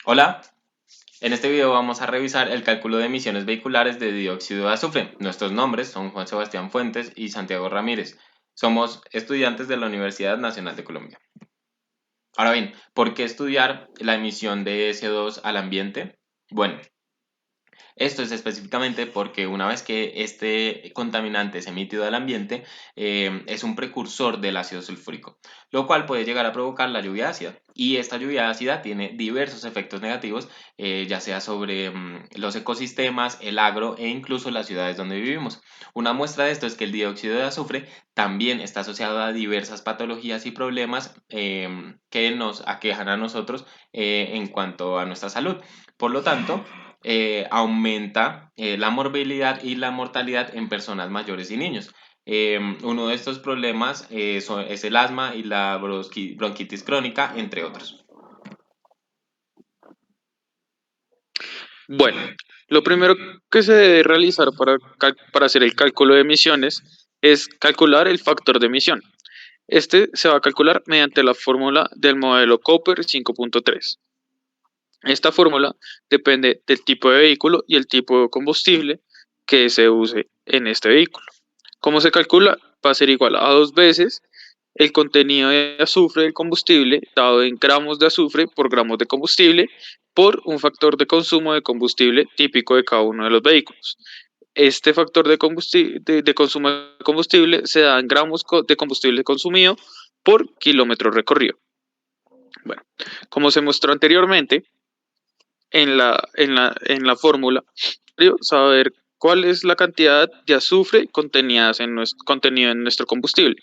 Hola, en este video vamos a revisar el cálculo de emisiones vehiculares de dióxido de azufre. Nuestros nombres son Juan Sebastián Fuentes y Santiago Ramírez. Somos estudiantes de la Universidad Nacional de Colombia. Ahora bien, ¿por qué estudiar la emisión de CO2 al ambiente? Bueno, esto es específicamente porque una vez que este contaminante es emitido al ambiente, es un precursor del ácido sulfúrico, lo cual puede llegar a provocar la lluvia ácida. Y esta lluvia ácida tiene diversos efectos negativos, ya sea sobre los ecosistemas, el agro e incluso las ciudades donde vivimos. Una muestra de esto es que el dióxido de azufre también está asociado a diversas patologías y problemas que nos aquejan a nosotros en cuanto a nuestra salud. Por lo tanto, aumenta la morbilidad y la mortalidad en personas mayores y niños. Uno de estos problemas es el asma y la bronquitis crónica, entre otros. Bueno, lo primero que se debe realizar para hacer el cálculo de emisiones es calcular el factor de emisión. Este se va a calcular mediante la fórmula del modelo Cooper 5.3. Esta fórmula depende del tipo de vehículo y el tipo de combustible que se use en este vehículo. ¿Cómo se calcula? Va a ser igual a dos veces el contenido de azufre del combustible dado en gramos de azufre por gramos de combustible por un factor de consumo de combustible típico de cada uno de los vehículos. Este factor de consumo de combustible se da en gramos de combustible consumido por kilómetro recorrido. Bueno, como se mostró anteriormente en la fórmula, saber cuál es la cantidad de azufre contenido en nuestro combustible.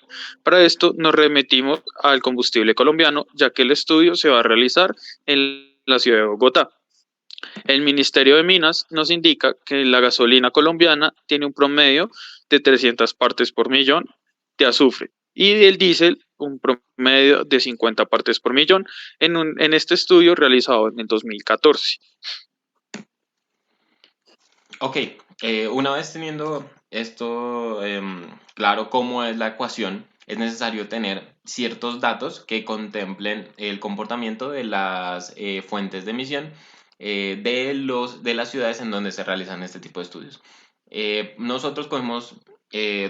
Para esto nos remitimos al combustible colombiano, ya que el estudio se va a realizar en la ciudad de Bogotá. El Ministerio de Minas nos indica que la gasolina colombiana tiene un promedio de 300 partes por millón de azufre y el diésel un promedio de 50 partes por millón en este estudio realizado en el 2014. Ok, una vez teniendo esto claro cómo es la ecuación, es necesario tener ciertos datos que contemplen el comportamiento de las fuentes de emisión de las ciudades en donde se realizan este tipo de estudios. Nosotros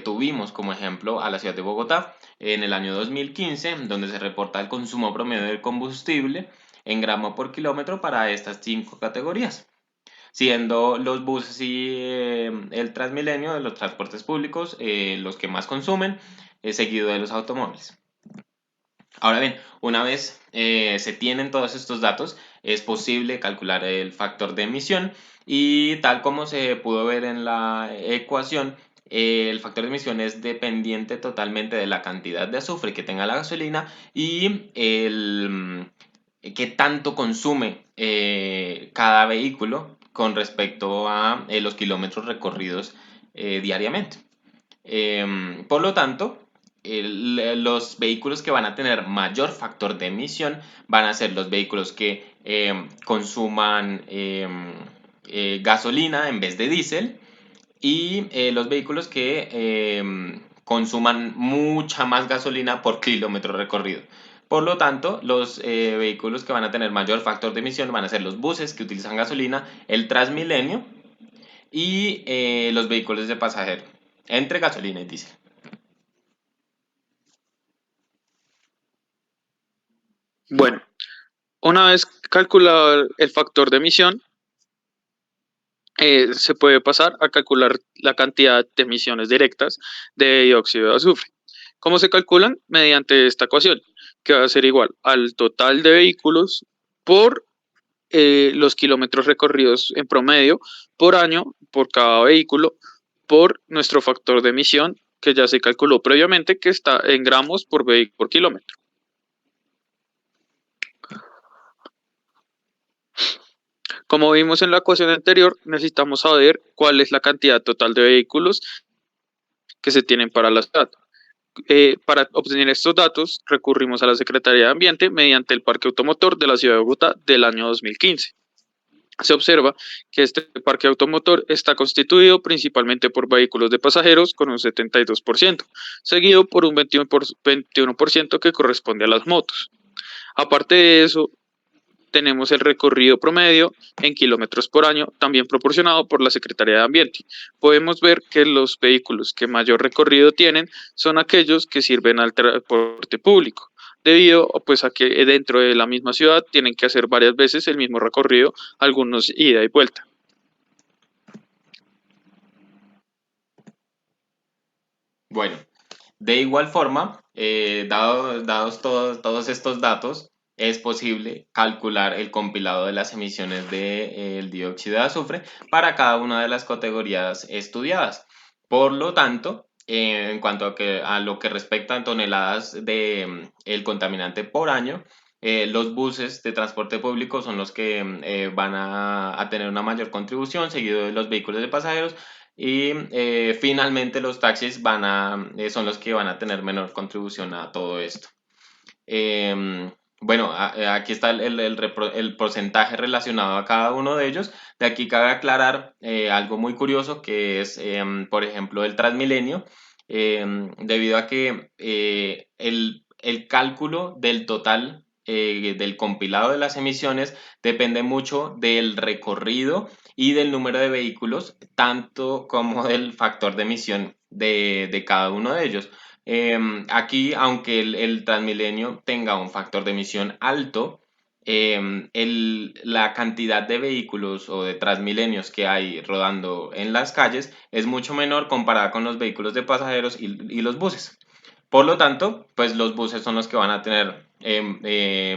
tuvimos como ejemplo a la ciudad de Bogotá en el año 2015, donde se reporta el consumo promedio del combustible en gramo por kilómetro para estas cinco categorías, siendo los buses y el Transmilenio de los transportes públicos los que más consumen, seguido de los automóviles. Ahora bien, una vez se tienen todos estos datos, es posible calcular el factor de emisión y tal como se pudo ver en la ecuación, el factor de emisión es dependiente totalmente de la cantidad de azufre que tenga la gasolina y qué tanto consume cada vehículo con respecto a los kilómetros recorridos diariamente. Por lo tanto, los vehículos que van a tener mayor factor de emisión van a ser los vehículos que consuman gasolina en vez de diésel y los vehículos que consuman mucha más gasolina por kilómetro recorrido. Por lo tanto, los vehículos que van a tener mayor factor de emisión van a ser los buses que utilizan gasolina, el Transmilenio y los vehículos de pasajero, entre gasolina y diésel. Bueno, una vez calculado el factor de emisión, se puede pasar a calcular la cantidad de emisiones directas de dióxido de azufre. ¿Cómo se calculan? Mediante esta ecuación, que va a ser igual al total de vehículos por los kilómetros recorridos en promedio por año por cada vehículo por nuestro factor de emisión que ya se calculó previamente que está en gramos por vehículo por kilómetro. Como vimos en la ecuación anterior, necesitamos saber cuál es la cantidad total de vehículos que se tienen para la ciudad. Para obtener estos datos, recurrimos a la Secretaría de Ambiente mediante el Parque Automotor de la Ciudad de Bogotá del año 2015. Se observa que este parque automotor está constituido principalmente por vehículos de pasajeros con un 72%, seguido por un 21% que corresponde a las motos. Aparte de eso, tenemos el recorrido promedio en kilómetros por año, también proporcionado por la Secretaría de Ambiente. Podemos ver que los vehículos que mayor recorrido tienen son aquellos que sirven al transporte público, debido pues a que dentro de la misma ciudad tienen que hacer varias veces el mismo recorrido, algunos ida y vuelta. Bueno, de igual forma, dados todos estos datos, es posible calcular el compilado de las emisiones del dióxido de azufre para cada una de las categorías estudiadas. Por lo tanto, en cuanto a lo que respecta a toneladas de el contaminante por año, los buses de transporte público son los que van a tener una mayor contribución, seguido de los vehículos de pasajeros, y finalmente los taxis son los que van a tener menor contribución a todo esto. Bueno, aquí está el porcentaje relacionado a cada uno de ellos. De aquí cabe aclarar algo muy curioso que es, por ejemplo, el Transmilenio, debido a que el cálculo del total del compilado de las emisiones depende mucho del recorrido y del número de vehículos, tanto como del factor de emisión de cada uno de ellos. Aquí, aunque el Transmilenio tenga un factor de emisión alto, la cantidad de vehículos o de Transmilenios que hay rodando en las calles es mucho menor comparada con los vehículos de pasajeros y los buses. Por lo tanto, pues los buses son los que van a tener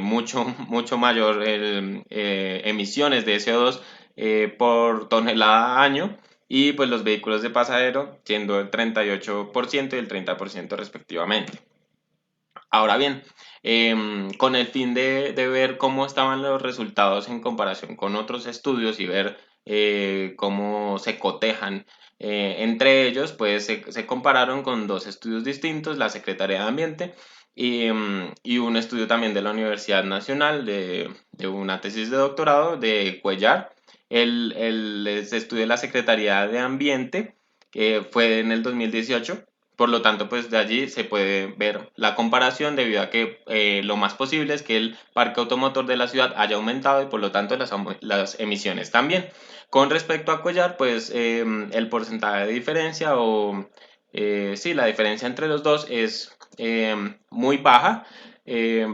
mucho mayor emisiones de CO2 por tonelada año, y pues los vehículos de pasajero siendo el 38% y el 30% respectivamente. Ahora bien, con el fin de ver cómo estaban los resultados en comparación con otros estudios y ver cómo se cotejan entre ellos, pues se compararon con dos estudios distintos, la Secretaría de Ambiente y un estudio también de la Universidad Nacional, de una tesis de doctorado de Cuellar. El estudio de la Secretaría de Ambiente fue en el 2018. Por lo tanto, pues de allí se puede ver la comparación, debido a que lo más posible es que el parque automotor de la ciudad haya aumentado y por lo tanto las emisiones también. Con respecto a Cuellar, pues el porcentaje de diferencia sí, la diferencia entre los dos es muy baja,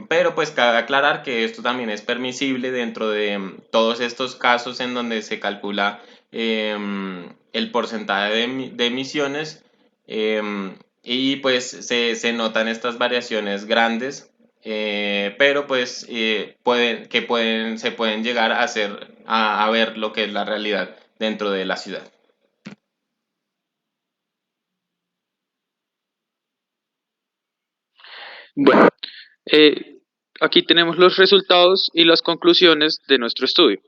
pero pues cabe aclarar que esto también es permisible dentro de todos estos casos en donde se calcula el porcentaje de emisiones, y pues se notan estas variaciones grandes, pero pues se pueden llegar a ver lo que es la realidad dentro de la ciudad. Bueno, eh, aquí tenemos los resultados y las conclusiones de nuestro estudio.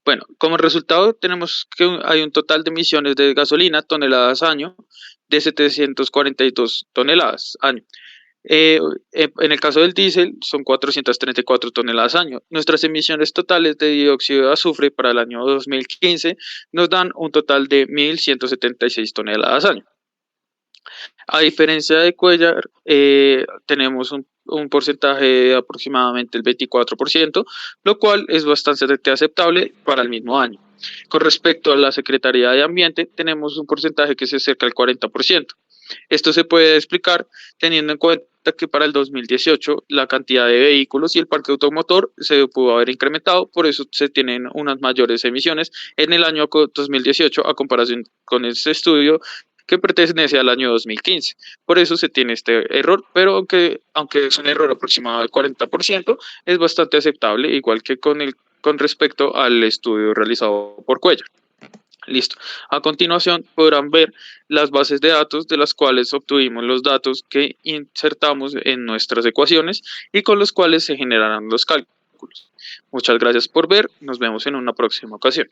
Bueno, como resultado tenemos que hay un total de emisiones de gasolina toneladas año de 742 toneladas año. En el caso del diésel son 434 toneladas año. Nuestras emisiones totales de dióxido de azufre para el año 2015 nos dan un total de 1.176 toneladas año. A diferencia de Cuellar, tenemos un porcentaje de aproximadamente el 24%, lo cual es bastante aceptable para el mismo año. Con respecto a la Secretaría de Ambiente, tenemos un porcentaje que se acerca al 40%. Esto se puede explicar teniendo en cuenta que para el 2018 la cantidad de vehículos y el parque automotor se pudo haber incrementado, por eso se tienen unas mayores emisiones en el año 2018 a comparación con este estudio que pertenece al año 2015. Por eso se tiene este error, pero aunque es un error aproximado del 40%, es bastante aceptable, igual que con respecto al estudio realizado por Cuellar. Listo. A continuación podrán ver las bases de datos de las cuales obtuvimos los datos que insertamos en nuestras ecuaciones y con los cuales se generarán los cálculos. Muchas gracias por ver. Nos vemos en una próxima ocasión.